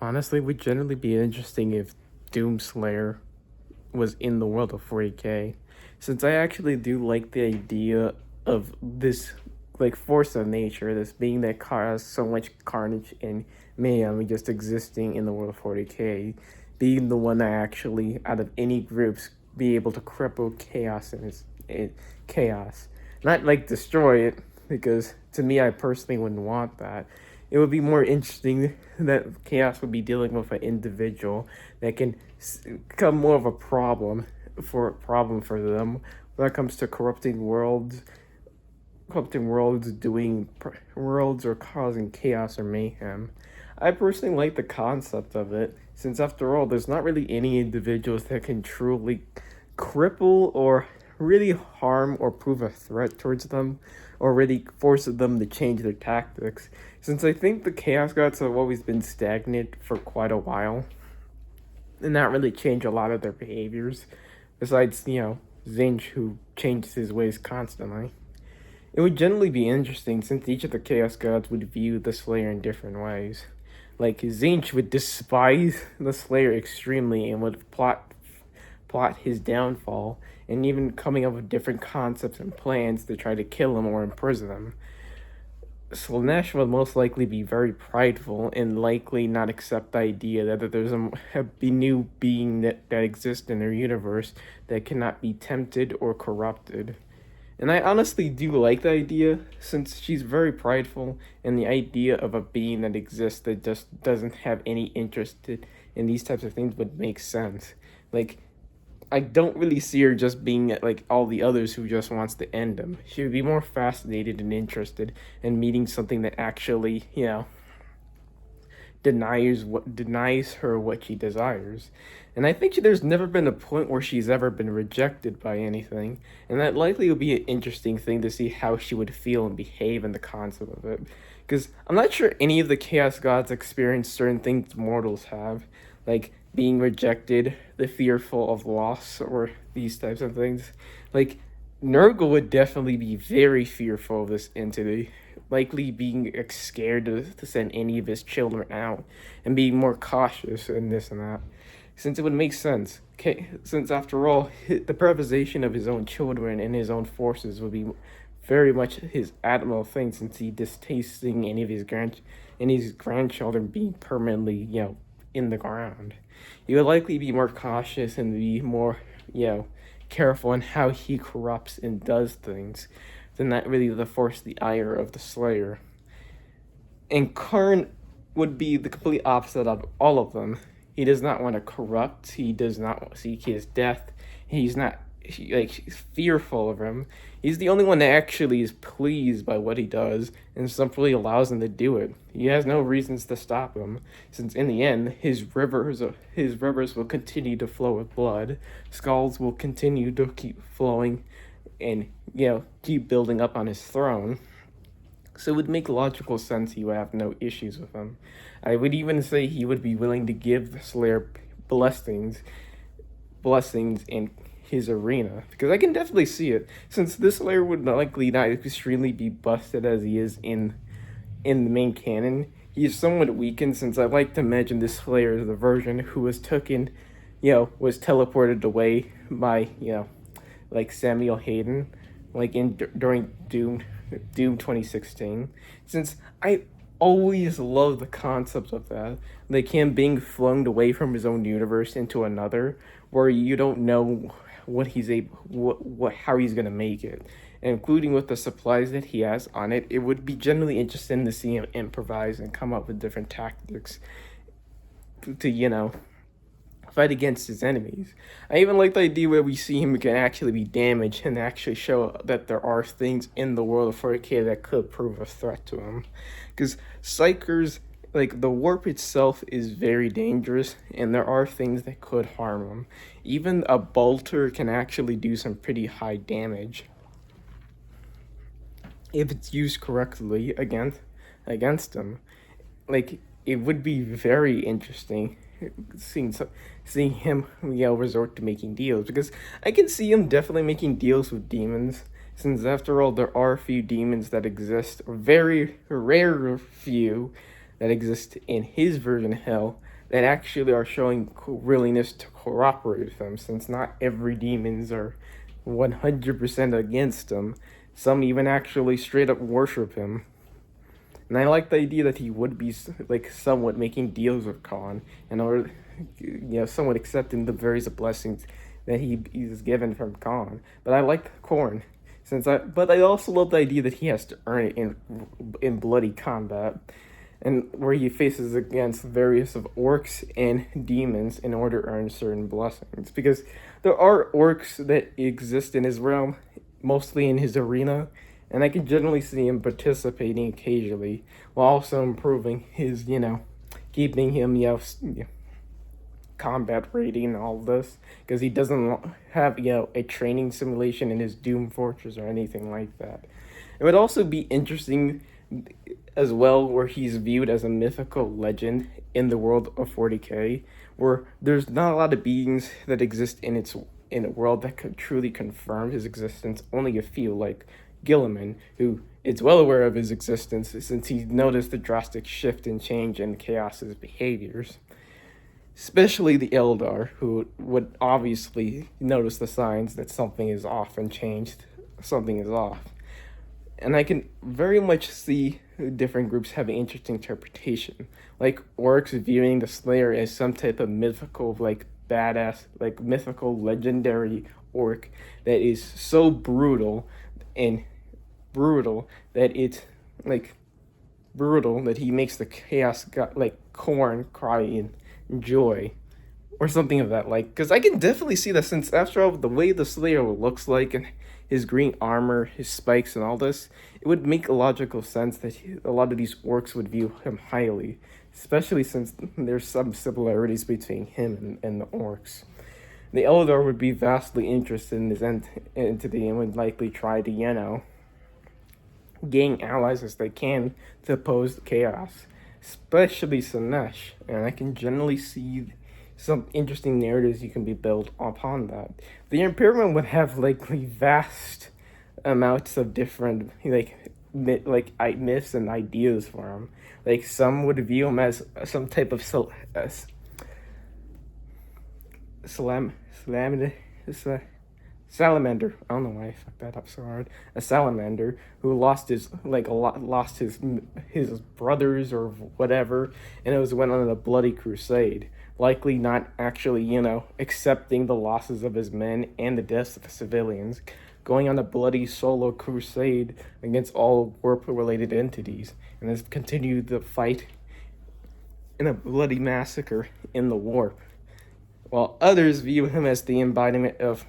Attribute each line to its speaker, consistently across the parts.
Speaker 1: Honestly, it would generally be interesting if Doomslayer was in the world of 40k, since I actually do like the idea of this like force of nature, this being that causes so much carnage and mayhem just existing in the world of 40k, being the one that actually, out of any groups, be able to cripple chaos in chaos, not like destroy it, because to me, I personally wouldn't want that. It would be more interesting that chaos would be dealing with an individual that can become more of a problem for them when it comes to corrupting worlds, doing worlds, or causing chaos or mayhem. I personally like the concept of it, since after all, there's not really any individuals that can truly cripple or really harm or prove a threat towards them, or really force them to change their tactics. Since I think the Chaos Gods have always been stagnant for quite a while, and not really change a lot of their behaviors, besides, Zinch, who changes his ways constantly. It would generally be interesting since each of the Chaos Gods would view the Slayer in different ways. Like, Zinch would despise the Slayer extremely and would plot his downfall, and even coming up with different concepts and plans to try to kill him or imprison him. Slanesh would most likely be very prideful and likely not accept the idea that there's a new being that exists in their universe that cannot be tempted or corrupted. And I honestly do like the idea, since she's very prideful, and the idea of a being that exists that just doesn't have any interest in these types of things would make sense. Like, I don't really see her just being like all the others who just wants to end them. She would be more fascinated and interested in meeting something that actually, denies her what she desires. And I think there's never been a point where she's ever been rejected by anything, and that likely would be an interesting thing to see how she would feel and behave in the concept of it. Because I'm not sure any of the Chaos Gods experience certain things mortals have, like being rejected, the fearful of loss, or these types of things. Like, Nurgle would definitely be very fearful of this entity, likely being scared to send any of his children out, and being more cautious in this and that. Since it would make sense, okay, since after all, the preservation of his own children and his own forces would be very much his admirable thing, since he distastes seeing any of his grandchildren being permanently, in the ground. He would likely be more cautious and be more, careful in how he corrupts and does things than that really the force the ire of the Slayer. And Karn would be the complete opposite of all of them. He does not want to corrupt. He does not seek his death. He's not he's fearful of him. He's the only one that actually is pleased by what he does and simply allows him to do it. He has no reasons to stop him, since in the end his rivers will continue to flow with blood. Skulls will continue to keep flowing and keep building up on his throne. So it would make logical sense he would have no issues with him. I would even say he would be willing to give the Slayer blessings in his arena, because I can definitely see it, since this Slayer would likely not extremely be busted as he is in the main canon. He is somewhat weakened, since I like to imagine this Slayer is the version who was was teleported away by, like Samuel Hayden, like during Doom 2016, since I always love the concept of that, like him being flown away from his own universe into another, where you don't know how he's gonna make it, and including with the supplies that he has on it. It would be generally interesting to see him improvise and come up with different tactics to fight against his enemies. I even like the idea where we see him can actually be damaged and actually show that there are things in the world of 40k that could prove a threat to him. Because Psychers, like the warp itself, is very dangerous, and there are things that could harm him. Even a bolter can actually do some pretty high damage if it's used correctly against him. Like, it would be very interesting seeing him resort to making deals, because I can see him definitely making deals with demons, since after all there are a few demons that exist, or very rare few that exist in his version of hell, that actually are showing willingness to cooperate with him, since not every demons are 100% against him. Some even actually straight up worship him. And I like the idea that he would be like somewhat making deals with Khan, in order, somewhat accepting the various blessings that he is given from Khan. But I like Korn, but I also love the idea that he has to earn it in bloody combat, and where he faces against various of orcs and demons in order to earn certain blessings. Because there are orcs that exist in his realm, mostly in his arena, and I can generally see him participating occasionally, while also improving his, keeping him, combat rating and all this, because he doesn't have, a training simulation in his Doom Fortress or anything like that. It would also be interesting as well, where he's viewed as a mythical legend in the world of 40k, where there's not a lot of beings that exist in a world that could truly confirm his existence. Only a few, like Gilliman, who is well aware of his existence since he noticed the drastic shift and change in Chaos's behaviors. Especially the Eldar, who would obviously notice the signs that something is off and changed. Something is off. And I can very much see different groups having interesting interpretation. Like orcs viewing the Slayer as some type of mythical, badass, mythical legendary orc that is so brutal that it's brutal that he makes the chaos god, Korn, cry in joy, or something of that. Because I can definitely see that, since after all, the way the Slayer looks like, and his green armor, his spikes, and all this, it would make a logical sense that a lot of these orcs would view him highly, especially since there's some similarities between him and the orcs. The Eldar would be vastly interested in his entity, and would likely try to, gain allies as they can to oppose the chaos, especially Sinesh. And I can generally see some interesting narratives you can be built upon that. The Imperium would have likely vast amounts of different myths and ideas for him. Some would view him as some type of salamander. I don't know why I fucked that up so hard. A salamander who lost his brothers or whatever, and went on a bloody crusade. Likely not actually, accepting the losses of his men and the deaths of the civilians, going on a bloody solo crusade against all warp-related entities, and has continued the fight in a bloody massacre in the warp. While others view him as the embodiment of,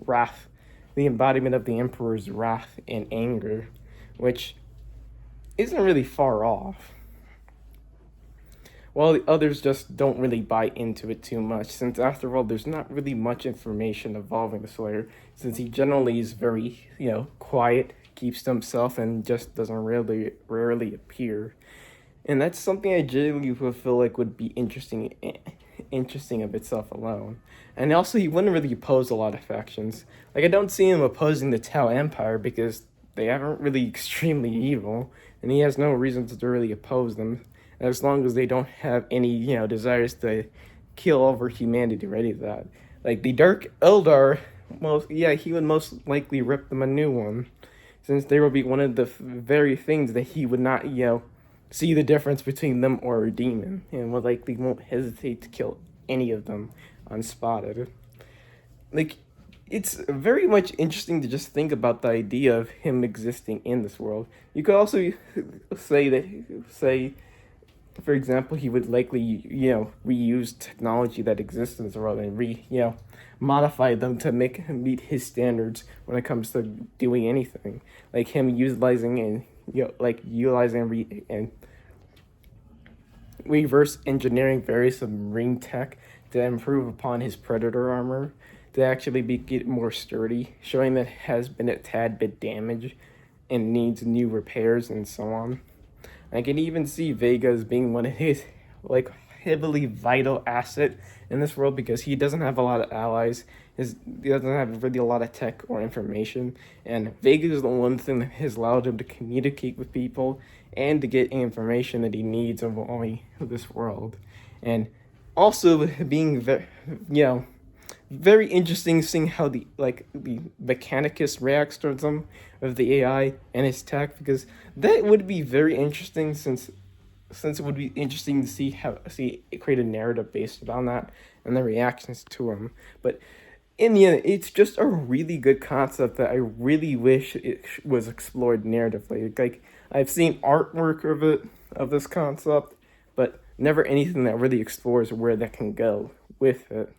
Speaker 1: wrath, the embodiment of the Emperor's wrath and anger, which isn't really far off. While the others just don't really buy into it too much, since after all, there's not really much information involving the Slayer, since he generally is very, quiet, keeps to himself, and just doesn't rarely appear. And that's something I genuinely would feel like would be interesting of itself alone. And also, he wouldn't really oppose a lot of factions. I don't see him opposing the Tau Empire, because they aren't really extremely evil, and he has no reason to really oppose them, as long as they don't have any, desires to kill over humanity or any of that. The Dark Eldar, he would most likely rip them a new one, since they will be one of the very things that he would not, see the difference between them or a demon, and would likely won't hesitate to kill any of them unspotted. It's very much interesting to just think about the idea of him existing in this world. You could also say, for example, he would likely, reuse technology that exists in this world and modify them to meet his standards when it comes to doing anything. Him utilizing and reverse engineering various marine tech to improve upon his Predator armor to actually get more sturdy, showing that it has been a tad bit damaged and needs new repairs and so on. I can even see Vega as being one of his heavily vital asset in this world, because he doesn't have a lot of allies. He doesn't have really a lot of tech or information, and Vega is the one thing that has allowed him to communicate with people and to get information that he needs of only this world. And also being very, you know, very interesting seeing how the mechanicus reacts towards them of the AI and its tech, because that would be very interesting, since it would be interesting to see how see it create a narrative based on that and the reactions to him. But in the end, it's just a really good concept that I really wish it was explored narratively. Like, I've seen artwork of it, of this concept, but never anything that really explores where that can go with it.